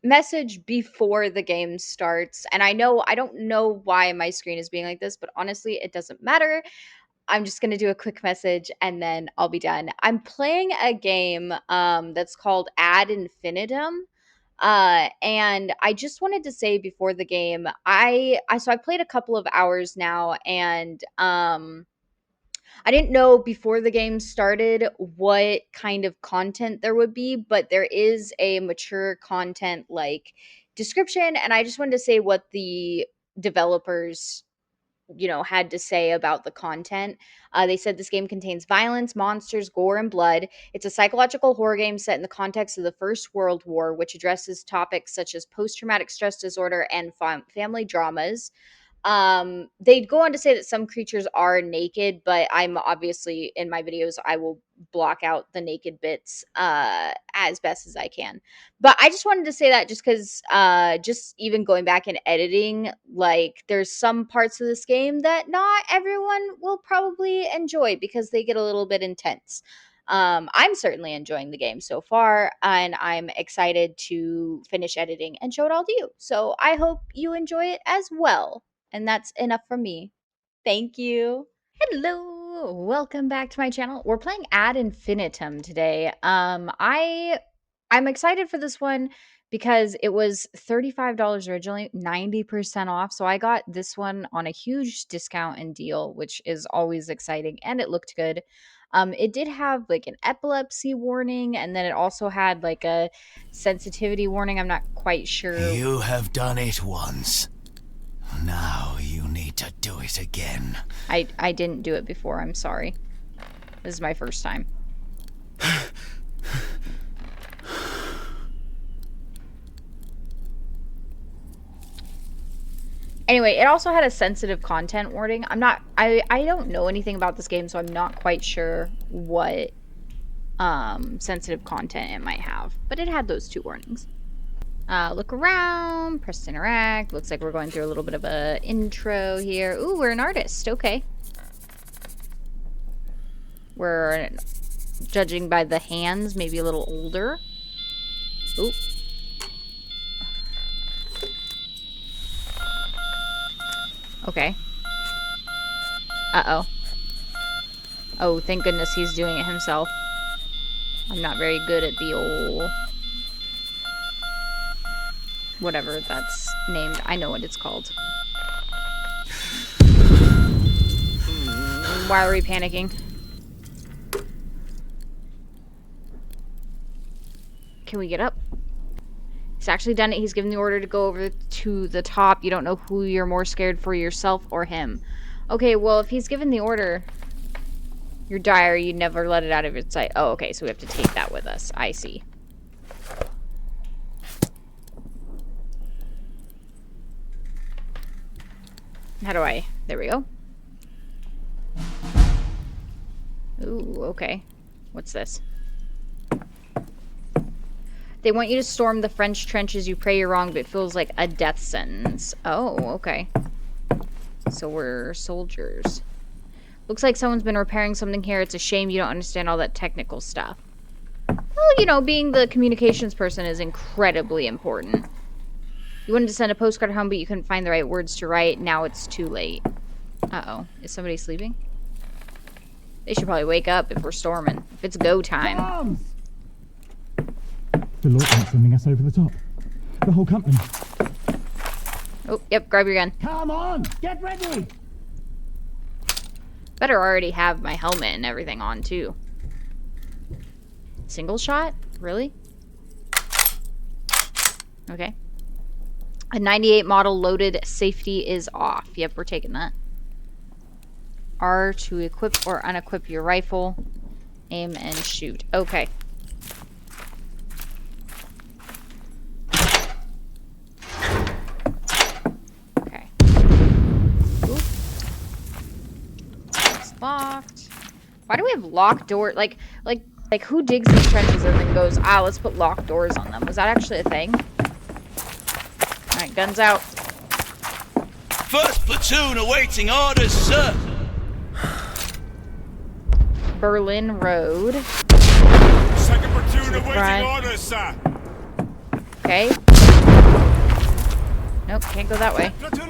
message before the game starts. And I don't know why my screen is being like this, but honestly, it doesn't matter. I'm just going to do a quick message and then I'll be done. I'm playing a game that's called Ad Infinitum. And I just wanted to say before the game, I played a couple of hours now, and I didn't know before the game started what kind of content there would be, but there is a mature content like description, and I just wanted to say what the developers had to say about the content. They said this game contains violence, monsters, gore, and blood. It's a psychological horror game set in the context of the First World War, which addresses topics such as post-traumatic stress disorder and family dramas. They go on to say that some creatures are naked, but I'm obviously in my videos I will block out the naked bits as best as I can. But I just wanted to say that just because just even going back and editing, like there's some parts of this game that not everyone will probably enjoy because they get a little bit intense. I'm certainly enjoying the game so far, and I'm excited to finish editing and show it all to you. So I hope you enjoy it as well. And that's enough from me. Thank you. Hello, welcome back to my channel. We're playing Ad Infinitum today. I'm excited for this one because it was $35 originally, 90% off. So I got this one on a huge discount and deal, which is always exciting, and it looked good. It did have like an epilepsy warning, and then it also had like a sensitivity warning. I'm not quite sure. You have done it once. Now you need to do it again. I didn't do it before. I'm sorry. This is my first time. Anyway, it also had a sensitive content warning. I don't know anything about this game, so I'm not quite sure what sensitive content it might have. But it had those two warnings. Look around, press to interact. Looks like we're going through a little bit of a intro here. Ooh, we're an artist. Okay. We're judging by the hands, maybe a little older. Ooh. Okay. Uh-oh. Oh, thank goodness he's doing it himself. I'm not very good at the old... whatever that's named. I know what it's called. Why are we panicking? Can we get up? He's actually done it. He's given the order to go over to the top. You don't know who you're more scared for, yourself or him. Okay, well, if he's given the order, your diary, you never let it out of your sight. Oh, okay, so we have to take that with us. I see. How do I... there we go. Ooh, okay. What's this? They want you to storm the French trenches. You pray you're wrong, but it feels like a death sentence. Oh, okay. So we're soldiers. Looks like someone's been repairing something here. It's a shame you don't understand all that technical stuff. Well, you know, being the communications person is incredibly important. You wanted to send a postcard home, but you couldn't find the right words to write. Now it's too late. Uh-oh. Is somebody sleeping? They should probably wake up if we're storming. If it's go time. Bombs! The lieutenant's sending us over the top. The whole company. Oh, yep, grab your gun. Come on! Get ready! Better already have my helmet and everything on, too. Single shot? Really? Okay. A 98 model loaded. Safety is off. Yep, we're taking that. R to equip or unequip your rifle. Aim and shoot. Okay. Okay. Oop. It's locked. Why do we have locked door? Like who digs these trenches and then goes, ah, let's put locked doors on them? Was that actually a thing? Alright, guns out. First platoon awaiting orders, sir. Berlin Road. Second platoon awaiting orders, sir. Okay. Nope, can't go that way. Let's go.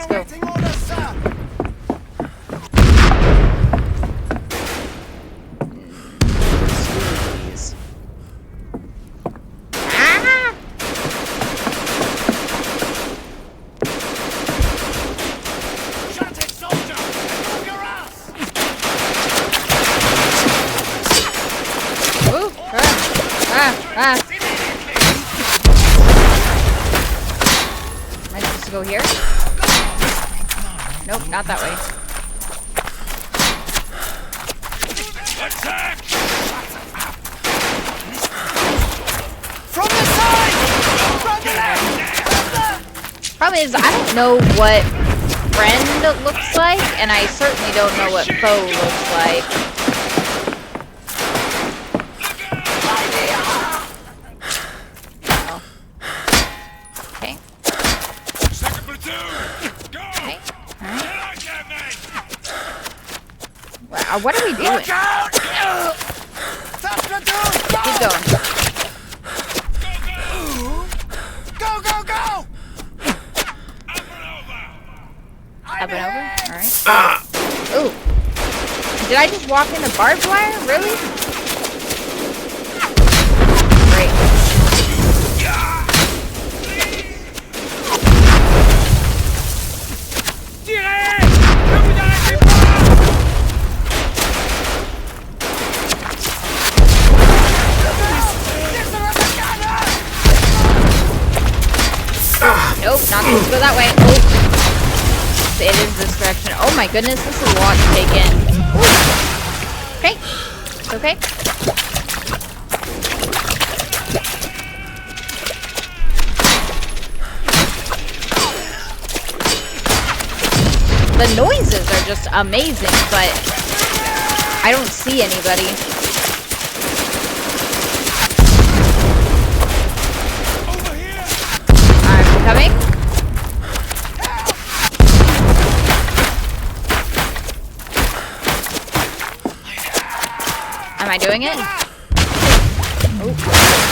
Jeez. Ah! Shut it, soldier! Move your ass! Ooh! Ah! Am I supposed to go here? Nope, not that way. Attack! From the side! From the left! Problem is, I don't know what friend looks like, and I certainly don't know what foe looks like. Oh. Okay. Second platoon! Go! Okay. Alright. Wow, what are we doing? Look out! First platoon! Keep going. Go, go, go! Up and over? Alright. Ooh. Did I just walk into barbed wire? Really? Great. Nope, not supposed to go that way. Oh. It is this direction. Oh my goodness, this is a lot to take in. Ooh. Okay. It's okay. The noises are just amazing, but I don't see anybody. I'm coming. Am I doing it? Oh,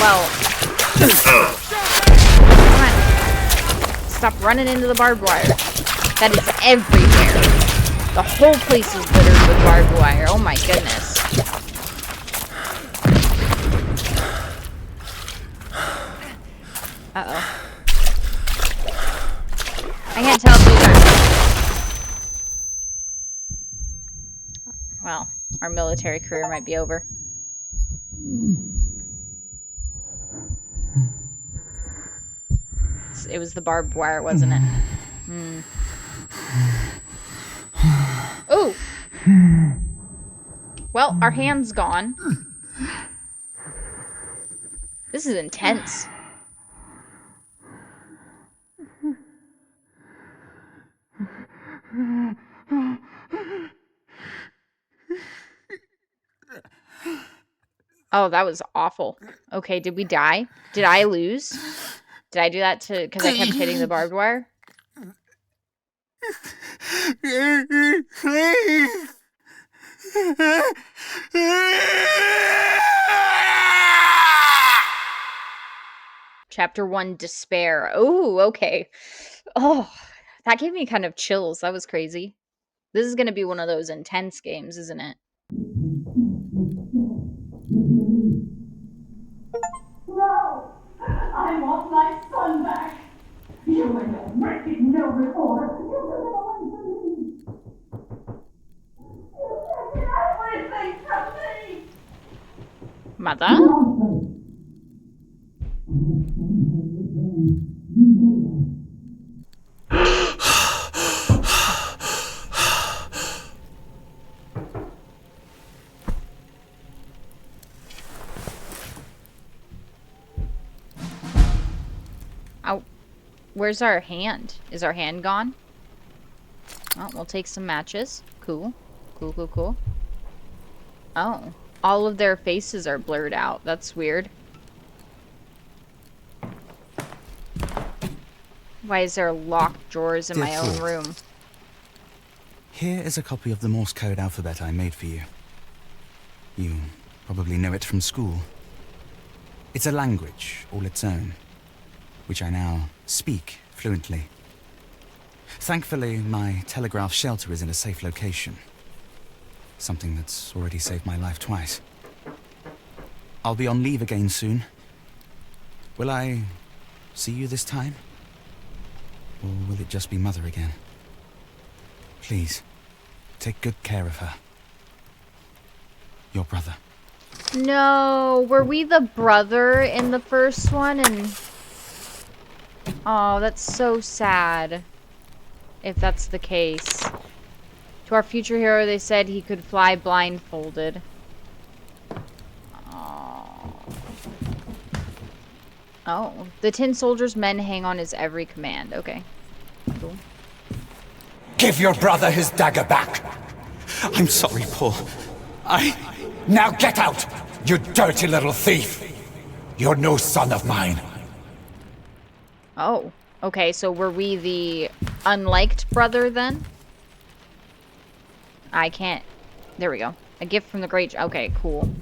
well. Come on. Stop running into the barbed wire. That is everywhere. The whole place is littered with barbed wire. Oh my goodness. Uh-oh. I can't tell if these are... Well, our military career might be over. It was the barbed wire, wasn't it? Hmm. Ooh! Well, our hand's gone. This is intense. Oh, that was awful. Okay, did we die? Did I lose? Did I do that because I kept hitting the barbed wire? Chapter 1, Despair. Oh, okay. Oh, that gave me kind of chills. That was crazy. This is going to be one of those intense games, isn't it? No! I want my son back! You and your wretched noble order! You took him away from me! You taken everything from me! Mother? Oh, where's our hand? Is our hand gone? Well, we'll take some matches. Cool. Cool, cool, cool. Oh, all of their faces are blurred out. That's weird. Why is there locked drawers in my own room? Here is a copy of the Morse code alphabet I made for you. You probably know it from school. It's a language all its own, which I now speak fluently. Thankfully, my telegraph shelter is in a safe location. Something that's already saved my life twice. I'll be on leave again soon. Will I see you this time? Or will it just be Mother again? Please, take good care of her. Your brother. No, were we the brother in the first one? And oh, that's so sad. If that's the case. To our future hero, they said he could fly blindfolded. Oh, the Tin Soldier's men hang on his every command. Okay, cool. Give your brother his dagger back. I'm sorry, Paul. Now get out, you dirty little thief. You're no son of mine. Oh, okay, so were we the unliked brother then? I can't. There we go. A gift from the great. Okay, cool.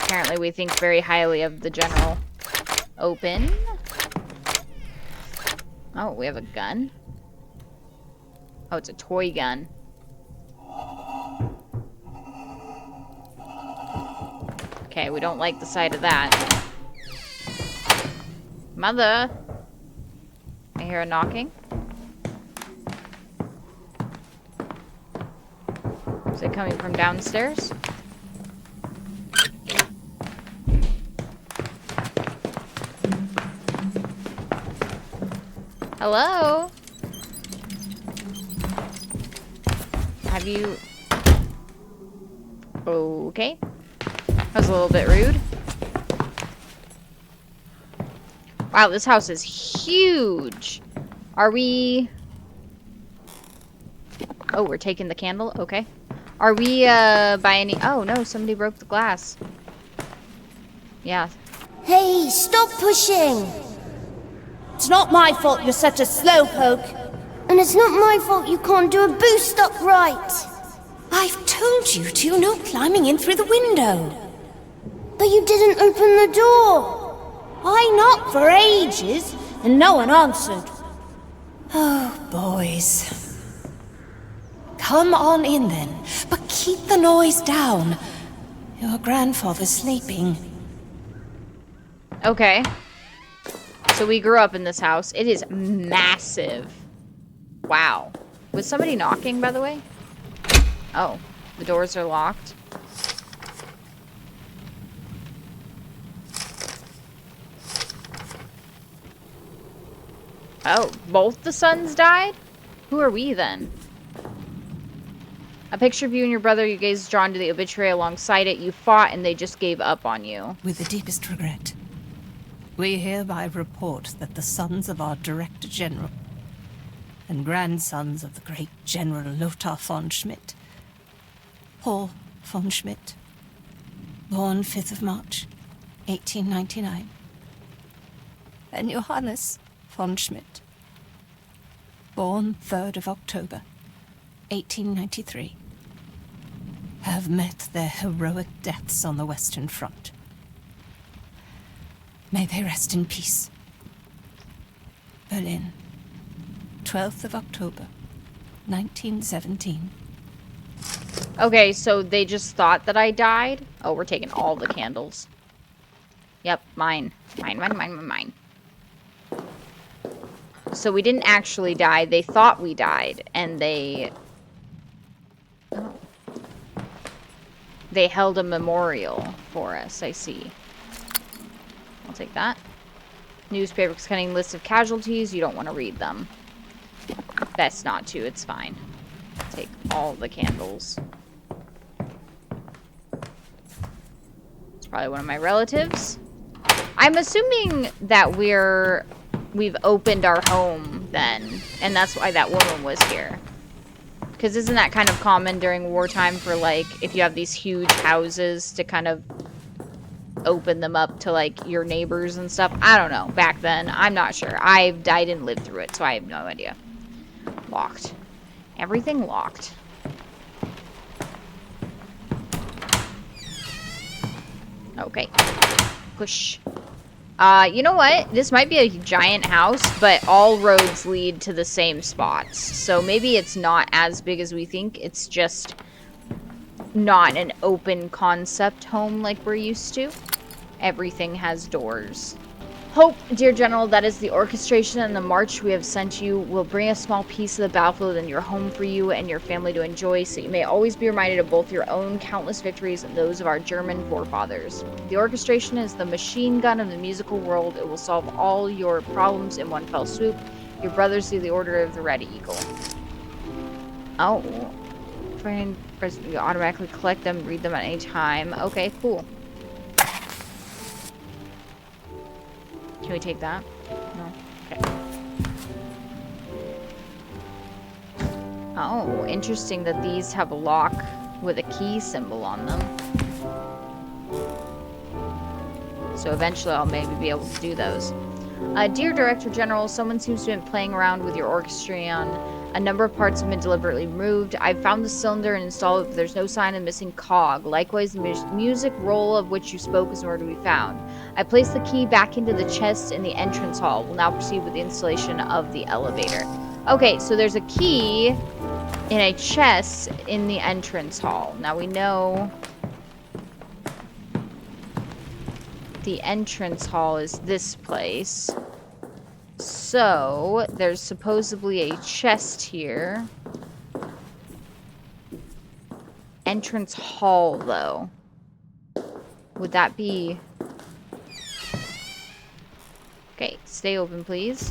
Apparently we think very highly of the general. Open. Oh, we have a gun. Oh, it's a toy gun. Okay, we don't like the sight of that. Mother! I hear a knocking. Is it coming from downstairs? Hello? Have you... Okay. That was a little bit rude. Wow, this house is huge. Are we... Oh, we're taking the candle? Okay. Are we, by any... Oh, no, somebody broke the glass. Yeah. Hey, stop pushing! It's not my fault you're such a slowpoke. And it's not my fault you can't do a boost up right. I've told you to, no climbing in through the window. But you didn't open the door. I knocked for ages, and no one answered. Oh, boys. Come on in then, but keep the noise down. Your grandfather's sleeping. Okay. So we grew up in this house. It is massive. Wow. Was somebody knocking, by the way? Oh, the doors are locked. Oh, both the sons died? Who are we then? A picture of you and your brother. You guys drawn to the obituary alongside it. You fought and they just gave up on you. With the deepest regret, we hereby report that the sons of our Director General and grandsons of the great General Lothar von Schmidt, Paul von Schmidt, born 5th of March, 1899, and Johannes von Schmidt, born 3rd of October, 1893, have met their heroic deaths on the Western Front. May they rest in peace. Berlin, 12th of October, 1917. Okay, so they just thought that I died? Oh, we're taking all the candles. Yep, mine. Mine. So we didn't actually die. They thought we died, and they... Oh. They held a memorial for us, I see. I'll take that. Newspapers cutting lists of casualties. You don't want to read them. Best not to. It's fine. Take all the candles. It's probably one of my relatives. I'm assuming that we've opened our home then, and that's why that woman was here. Because isn't that kind of common during wartime for, like, if you have these huge houses to kind of open them up to, like, your neighbors and stuff? I don't know. Back then, I'm not sure. I didn't live through it, so I have no idea. Locked. Everything locked. Okay. Push. You know what? This might be a giant house, but all roads lead to the same spots. So maybe it's not as big as we think. It's just not an open concept home like we're used to. Everything has doors. Hope, dear General, that is the orchestration and the march we have sent you will bring a small piece of the battlefield and your home for you and your family to enjoy, so you may always be reminded of both your own countless victories and those of our German forefathers. The orchestration is the machine gun of the musical world. It will solve all your problems in one fell swoop. Your brothers do the order of the Red Eagle. Oh. Find, you automatically collect them, read them at any time. Okay, cool. Can we take that? No. Okay. Oh, interesting that these have a lock with a key symbol on them. So eventually I'll maybe be able to do those. Dear Director General, someone seems to have been playing around with your orchestrion. A number of parts have been deliberately removed. I've found the cylinder and installed it, but there's no sign of missing cog. Likewise, the music roll of which you spoke is nowhere to be found. I placed the key back into the chest in the entrance hall. We'll now proceed with the installation of the elevator. Okay, so there's a key in a chest in the entrance hall. Now we know the entrance hall is this place. So, there's supposedly a chest here. Entrance hall, though. Would that be... Okay, stay open, please.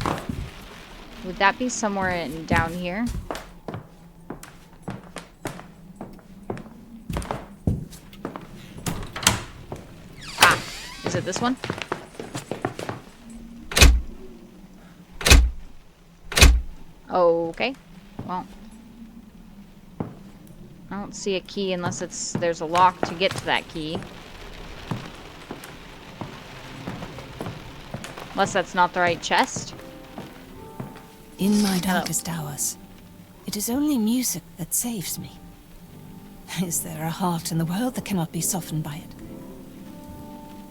Would that be somewhere down here? Ah, is it this one? Okay, well, I don't see a key unless there's a lock to get to that key. Unless that's not the right chest. In my darkest hours, it is only music that saves me. Is there a heart in the world that cannot be softened by it?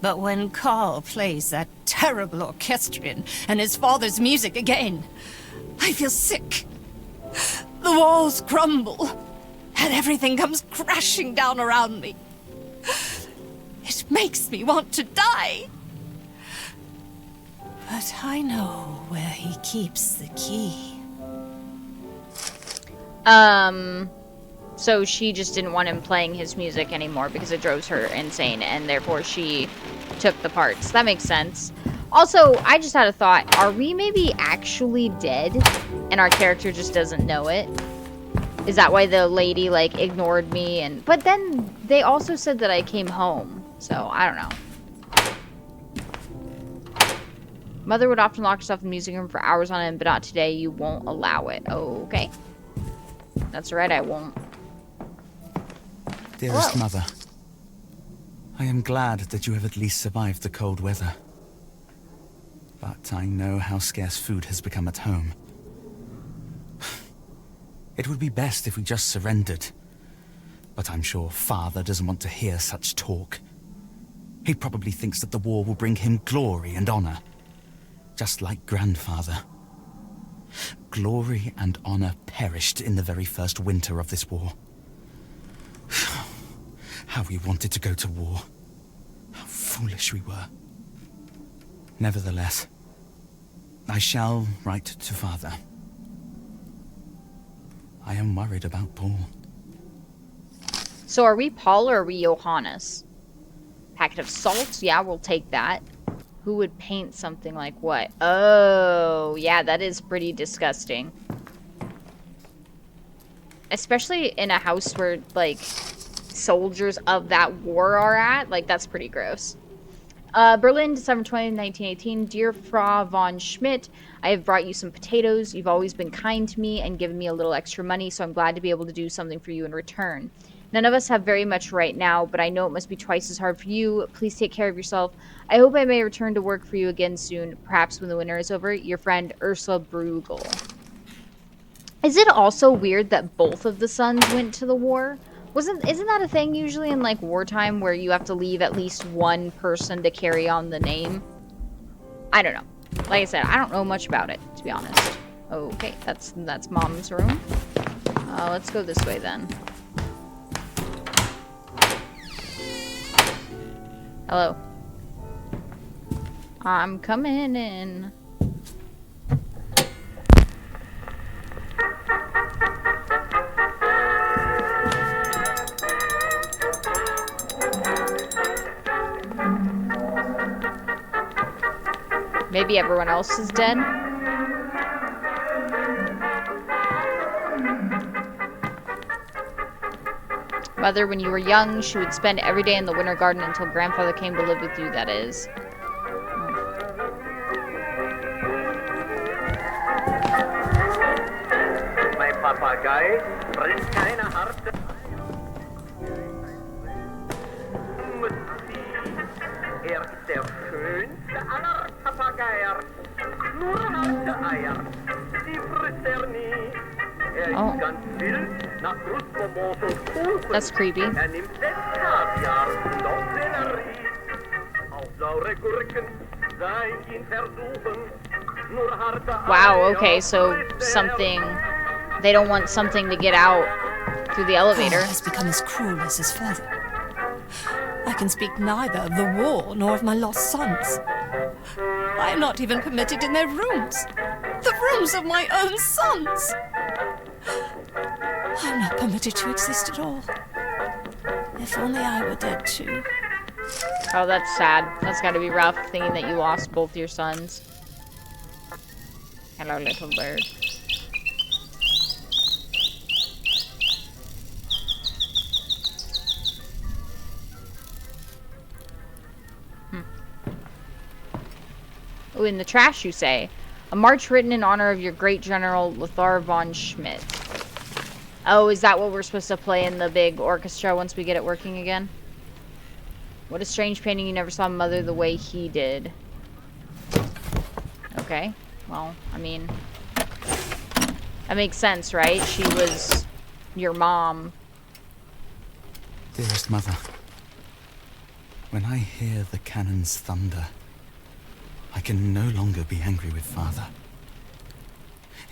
But when Carl plays that terrible orchestrion and his father's music again, I feel sick. The walls crumble, and everything comes crashing down around me. It makes me want to die. But I know where he keeps the key. So she just didn't want him playing his music anymore because it drove her insane, and therefore she took the parts. That makes sense. Also, I just had a thought. Are we maybe actually dead, and our character just doesn't know it? Is that why the lady, like, ignored me? But then they also said that I came home, so I don't know. Mother would often lock herself in the music room for hours on end, but not today. You won't allow it. Okay. That's right, I won't. Dearest Hello. Mother, I am glad that you have at least survived the cold weather. But I know how scarce food has become at home. It would be best if we just surrendered. But I'm sure Father doesn't want to hear such talk. He probably thinks that the war will bring him glory and honor. Just like Grandfather. Glory and honor perished in the very first winter of this war. How we wanted to go to war. How foolish we were. Nevertheless, I shall write to Father. I am worried about Paul. So are we Paul or are we Johannes? Packet of salt? Yeah, we'll take that. Who would paint something like what? Oh, yeah, that is pretty disgusting. Especially in a house where, like, soldiers of that war are at. Like, that's pretty gross. Berlin, December 20, 1918. Dear Frau von Schmidt, I have brought you some potatoes. You've always been kind to me and given me a little extra money, so I'm glad to be able to do something for you in return. None of us have very much right now, but I know it must be twice as hard for you. Please take care of yourself. I hope I may return to work for you again soon, perhaps when the winter is over. Your friend, Ursula Brugel. Is it also weird that both of the sons went to the war? Isn't that a thing usually in, like, wartime where you have to leave at least one person to carry on the name? I don't know. Like I said, I don't know much about it, to be honest. Okay, that's Mom's room. Let's go this way then. Hello. I'm coming in. Maybe everyone else is dead. Mother, when you were young, she would spend every day in the winter garden until grandfather came to live with you, that is. Mein Papagei bringt keine harte Er ist der schönste aller Papageier. Nur harte Eier, die frisst nie. Ist ganz wild nach Brustbonbons und Kuchen. That's creepy. Nimmt es Kaviar und auch Sellerie. Auch saure Gurken sein ihn versuchen. Nur harte Wow, Eier okay, so something... They don't want something to get out through the elevator. He has become as cruel as his father. I can speak neither of the war nor of my lost sons. I am not even permitted in their rooms. The rooms of my own sons. I'm not permitted to exist at all. If only I were dead too. Oh, that's sad. That's gotta be rough, thinking that you lost both your sons. Hello, little bird. Oh, in the trash, you say. A march written in honor of your great general Lothar von Schmidt. Oh, is that what we're supposed to play in the big orchestra once we get it working again? What a strange painting, you never saw Mother the way he did. Okay. Well, I mean... that makes sense, right? She was your mom. Dearest Mother, when I hear the cannon's thunder, I can no longer be angry with Father.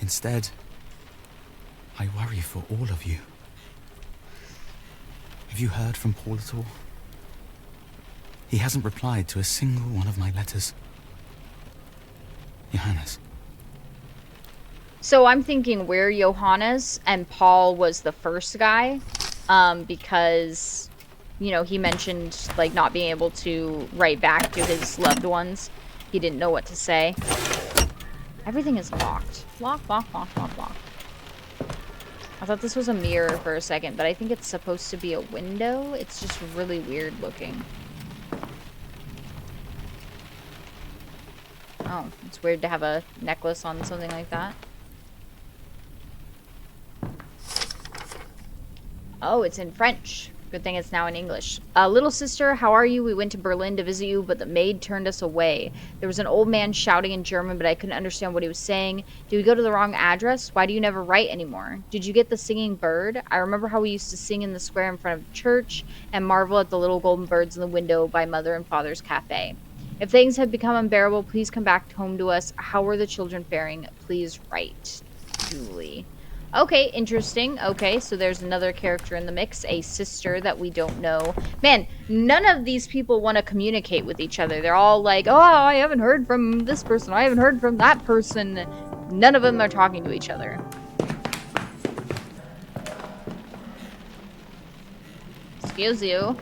Instead, I worry for all of you. Have you heard from Paul at all? He hasn't replied to a single one of my letters. Johannes. So I'm thinking we're Johannes and Paul was the first guy, because, you know, he mentioned, like, not being able to write back to his loved ones. He didn't know what to say. Everything is locked. Lock, lock, lock, lock, lock. I thought this was a mirror for a second, but I think it's supposed to be a window. It's just really weird looking. Oh, it's weird to have a necklace on something like that. Oh, it's in French. Good thing it's now in English. Little sister, how are you? We went to Berlin to visit you, but the maid turned us away. There was an old man shouting in German, but I couldn't understand what he was saying. Did we go to the wrong address? Why do you never write anymore? Did you get the singing bird? I remember how we used to sing in the square in front of the church and marvel at the little golden birds in the window by Mother and Father's cafe. If things have become unbearable, please come back home to us. How are the children faring? Please write. Julie. Okay, interesting. Okay, so there's another character in the mix, a sister that we don't know. Man, none of these people want to communicate with each other. They're all like, oh, I haven't heard from this person. I haven't heard from that person. None of them are talking to each other. Excuse you.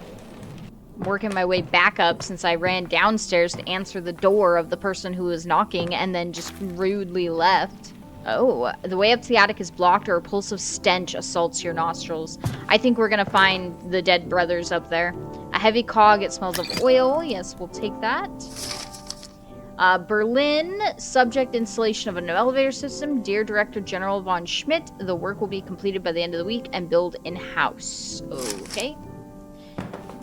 I'm working my way back up since I ran downstairs to answer the door of the person who was knocking and then just rudely left. Oh, the way up to the attic is blocked or a repulsive stench assaults your nostrils. I think we're gonna find the dead brothers up there. A heavy cog, it smells of oil. Yes, we'll take that. Berlin, subject installation of an elevator system. Dear Director General von Schmidt, the work will be completed by the end of the week and build in-house. Okay.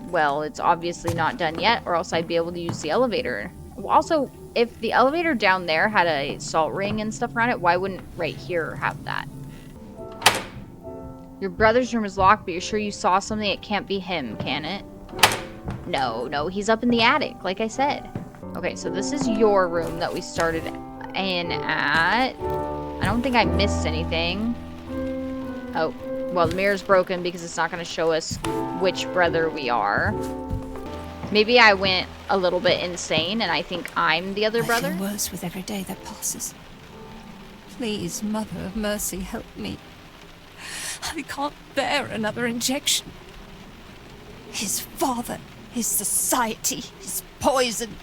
Well, it's obviously not done yet, or else I'd be able to use the elevator. Also, if the elevator down there had a salt ring and stuff around it, why wouldn't right here have that? Your brother's room is locked, but you're sure you saw something? It can't be him, can it? No, he's up in the attic, like I said. Okay, so this is your room that we started in at. I don't think I missed anything. Oh, well, the mirror's broken because it's not going to show us which brother we are. Maybe I went a little bit insane and I think I'm the other brother. I feel worse with every day that passes. Please, Mother of Mercy, help me. I can't bear another injection. His father, his society, his poison.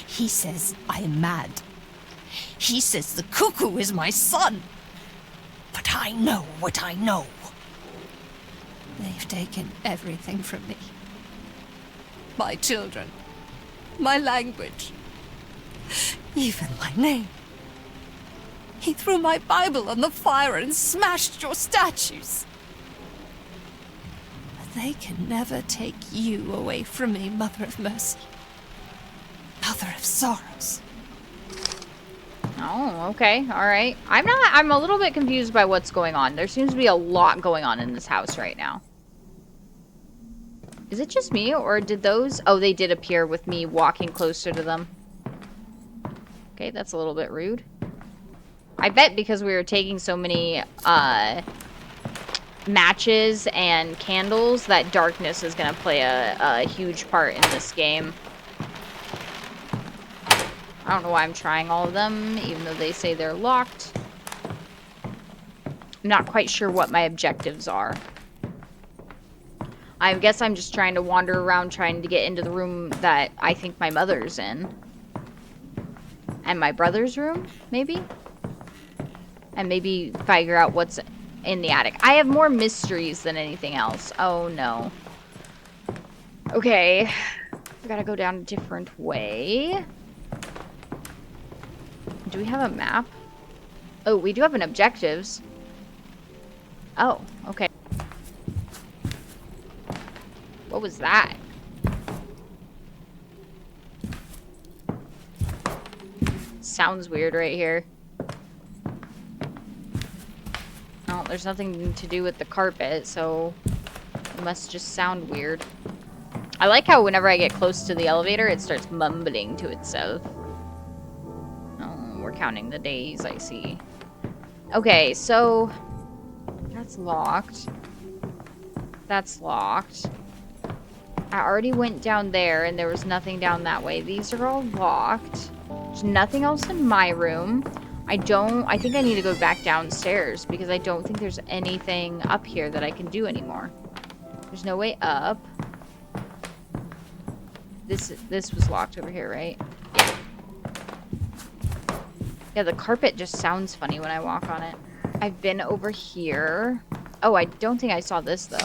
He says I am mad. He says the cuckoo is my son. But I know what I know. They've taken everything from me. My children, my language, even my name. He threw my Bible on the fire and smashed your statues. But they can never take you away from me, Mother of Mercy. Mother of Sorrows. Oh, okay. All right. I'm a little bit confused by what's going on. There seems to be a lot going on in this house right now. Is it just me, or did those... Oh, they did appear with me walking closer to them. Okay, that's a little bit rude. I bet because we were taking so many, matches and candles that darkness is going to play a huge part in this game. I don't know why I'm trying all of them, even though they say they're locked. I'm not quite sure what my objectives are. I guess I'm just trying to wander around trying to get into the room that I think my mother's in. And my brother's room, maybe? And maybe figure out what's in the attic. I have more mysteries than anything else. Oh, no. Okay. We gotta go down a different way. Do we have a map? Oh, we do have an objectives. Oh, okay. What was that? Sounds weird right here. Oh, there's nothing to do with the carpet, so it must just sound weird. I like how whenever I get close to the elevator, it starts mumbling to itself. Oh, we're counting the days, I see. Okay, so that's locked. That's locked. I already went down there, and there was nothing down that way. These are all locked. There's nothing else in my room. I think I need to go back downstairs, because I don't think there's anything up here that I can do anymore. There's no way up. This was locked over here, right? Yeah. Yeah, the carpet just sounds funny when I walk on it. I've been over here. Oh, I don't think I saw this, though.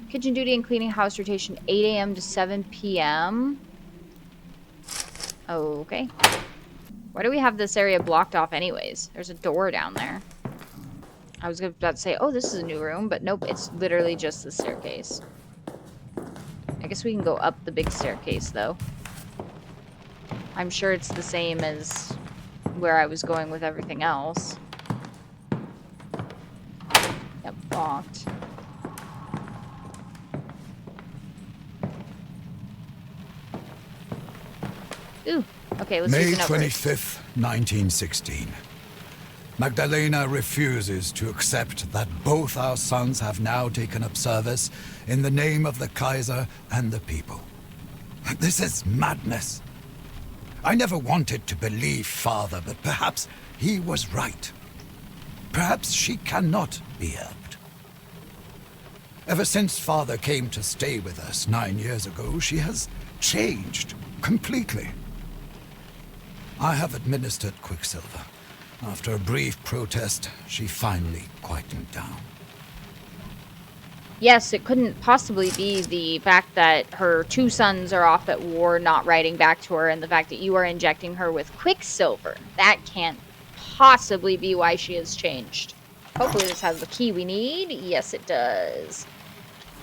Kitchen duty and cleaning house rotation 8 a.m. to 7 p.m. Okay. Why do we have this area blocked off anyways? There's a door down there. I was about to say, oh, this is a new room, but nope, it's literally just the staircase. I guess we can go up the big staircase, though. I'm sure it's the same as where I was going with everything else. Yep, locked. Ooh, okay, let's use May an upgrade. 25th, 1916. Magdalena refuses to accept that both our sons have now taken up service in the name of the Kaiser and the people. This is madness. I never wanted to believe Father, but perhaps he was right. Perhaps she cannot be helped. Ever since Father came to stay with us 9 years ago, she has changed completely. I have administered Quicksilver. After a brief protest, she finally quieted down. Yes, it couldn't possibly be the fact that her two sons are off at war, not writing back to her, and the fact that you are injecting her with Quicksilver. That can't possibly be why she has changed. Hopefully this has the key we need. Yes, it does.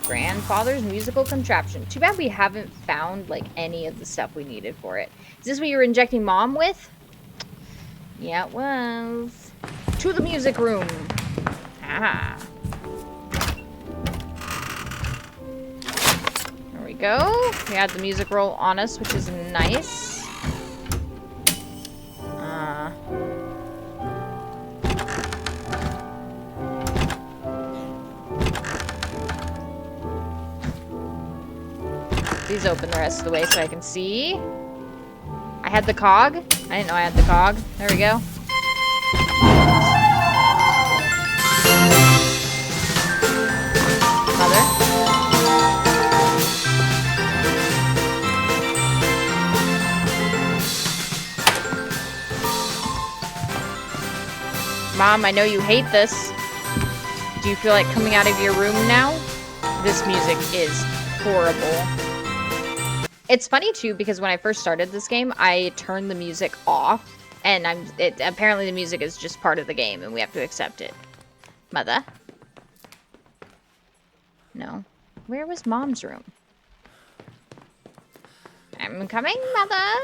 Grandfather's musical contraption. Too bad we haven't found, like, any of the stuff we needed for it. Is this what you were injecting Mom with? Yeah, it was. To the music room. Ah. There we we go. We had the music roll on us, which is nice. Please open the rest of the way so I can see. I had the cog. I didn't know I had the cog. There we go. Mother. Mom, I know you hate this. Do you feel like coming out of your room now? This music is horrible. It's funny too because when I first started this game, I turned the music off, and apparently the music is just part of the game, and we have to accept it. Mother? No. Where was Mom's room? I'm coming, Mother.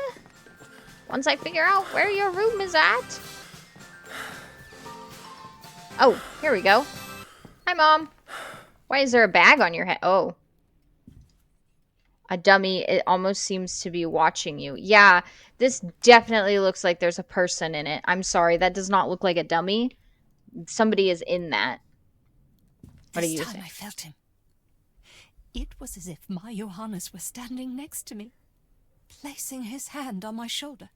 Once I figure out where your room is at. Oh, here we go. Hi, Mom. Why is there a bag on your head? Oh. A dummy. It almost seems to be watching you. Yeah, this definitely looks like there's a person in it. I'm sorry, that does not look like a dummy. Somebody is in that. What do you This time think? I felt him. It was as if my Johannes were standing next to me, placing his hand on my shoulder.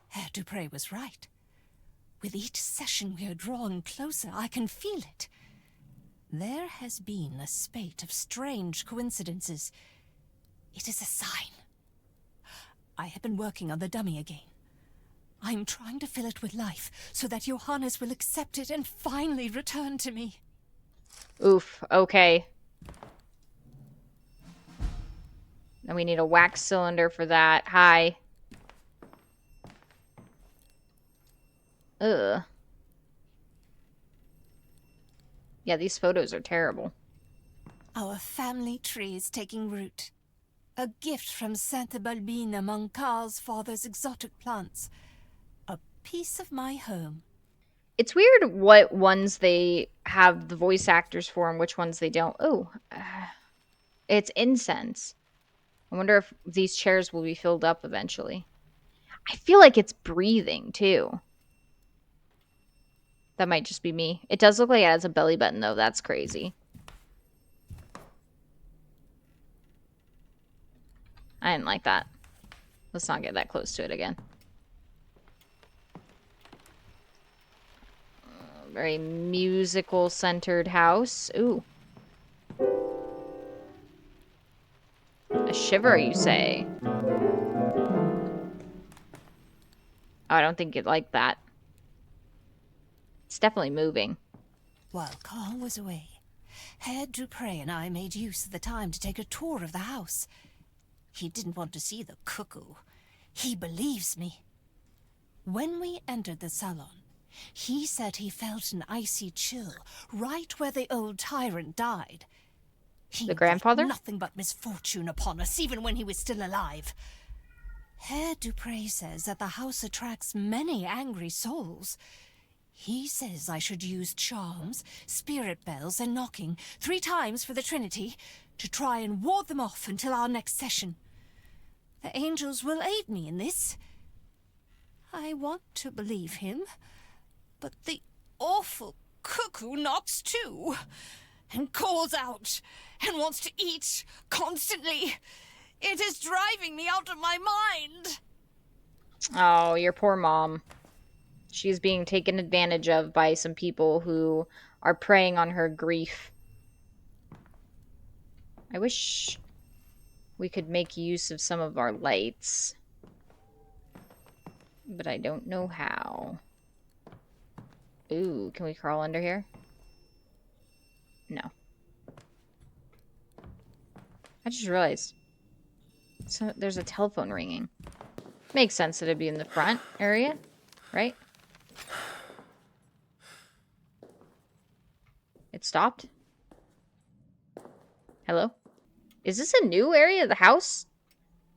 Herr Dupre was right. With each session we are drawing closer, I can feel it. There has been a spate of strange coincidences. It is a sign. I have been working on the dummy again. I'm trying to fill it with life so that Johannes will accept it and finally return to me. Oof, okay. And we need a wax cylinder for that. Hi. Ugh. Yeah, these photos are terrible. Our family tree is taking root. A gift from Santa Balbina among Carl's father's exotic plants. A piece of my home. It's weird what ones they have the voice actors for and which ones they don't. Oh, it's incense. I wonder if these chairs will be filled up eventually. I feel like it's breathing, too. That might just be me. It does look like it has a belly button, though. That's crazy. I didn't like that. Let's not get that close to it again. Very musical-centered house. Ooh. A shiver, you say? Oh, I don't think it liked that. It's definitely moving. While Carl was away, Herr Dupre and I made use of the time to take a tour of the house. He didn't want to see the cuckoo. He believes me. When we entered the salon, he said he felt an icy chill right where the old tyrant died. He The grandfather? brought nothing but misfortune upon us, even when he was still alive. Herr Dupre says that the house attracts many angry souls. He says I should use charms, spirit bells, and knocking 3 times for the Trinity to try and ward them off until our next session. The angels will aid me in this. I want to believe him, but the awful cuckoo knocks too, and calls out, and wants to eat constantly. It is driving me out of my mind. Oh, your poor mom. She's being taken advantage of by some people who are preying on her grief. I wish we could make use of some of our lights. But I don't know how. Ooh, can we crawl under here? No. I just realized. So there's a telephone ringing. Makes sense that it'd be in the front area, right? It stopped? Hello? Is this a new area of the house?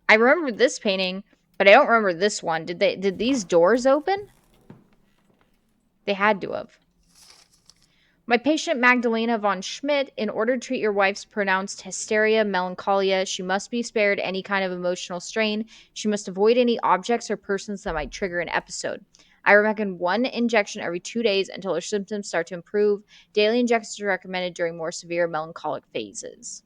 I remember this painting, but I don't remember this one. Did these doors open? They had to have. My patient Magdalena von Schmidt, in order to treat your wife's pronounced hysteria, melancholia, she must be spared any kind of emotional strain. She must avoid any objects or persons that might trigger an episode. I recommend one injection every 2 days until her symptoms start to improve. Daily injections are recommended during more severe melancholic phases.